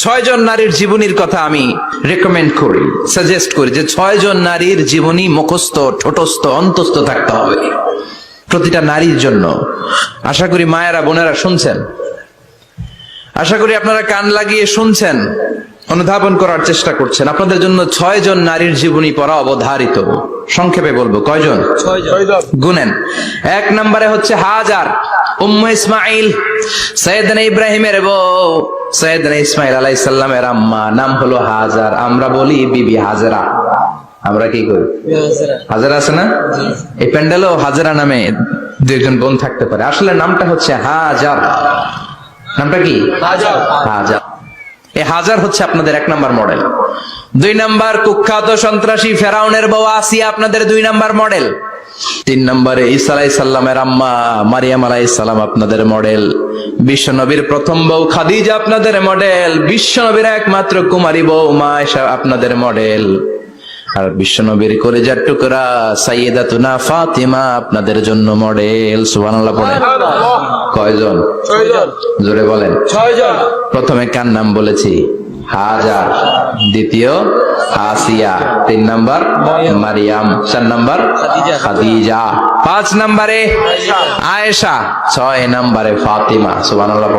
ছয় জন নারীর জীবনীর কথা আমি রেকমেন্ড করি, সাজেস্ট করি যে 6 জন নারীর জীবনী মুখস্থ, ঠোঁটস্থ, অন্তস্থ থাকতে হবে প্রতিটা নারীর জন্য। আশা করি মায়েরা, বোনেরা শুনছেন, আশা করি আপনারা কান লাগিয়ে শুনছেন, অনুধাবন করার চেষ্টা করছেন। আপনাদের জন্য 6 জন নারীর জীবনী পড়া অবধারিত। সংক্ষেপে বলবো, কয়জন? 6 জন। গুনেন। 1 নম্বরে হচ্ছে হাজার, উম্মে ইসমাইল, সৈয়দনা ইব্রাহিমের বউ, সৈয়দনা ইসমাইল আলাইহিস সালামের আম্মা, নাম হলো হাজার। আমরা বলি বিবি হাজরা। আমরা কি করি? হাজরা আছে না? এই প্যান্ডেলও হাজরা নামে 2 জন বোন থাকতে পারে। আসলে নামটা হচ্ছে হাজার। নামটা কি? হাজার। এই হাজার হচ্ছে আপনাদের 1 নাম্বার মডেল। 2 নাম্বার কুখ্যাত সন্ত্রাসী ফেরাউনের বউ আসিয়া আপনাদের 2 নাম্বার মডেল। 3 নম্বরে ঈসা আলাইহিস সালামের আম্মা মারিয়াম আলাইহিস সালাম আপনাদের মডেল। বিশ্বনবীর প্রথম বউ খাদিজা আপনাদের মডেল। বিশ্বনবীর একমাত্র কুমারী বউ মা আয়েশা আপনাদের মডেল। আর বিশ্বনবীর কলিজার টুকরা সাইয়্যিদাতুনা ফাতিমা আপনাদের জন্য মডেল। সুবহানাল্লাহ পড়ে। কয়জন? 6 জন। জোরে বলেন। 6 জন। প্রথমে কার নাম বলেছি? হাজার। দ্বিতীয় আসিয়া। 3 নাম্বার মারিয়াম। 4 নাম্বার খাদিজা। 5 নম্বরে আয়েশা। 6 নম্বরে ফাতিমা। সুবহানাল্লাহ।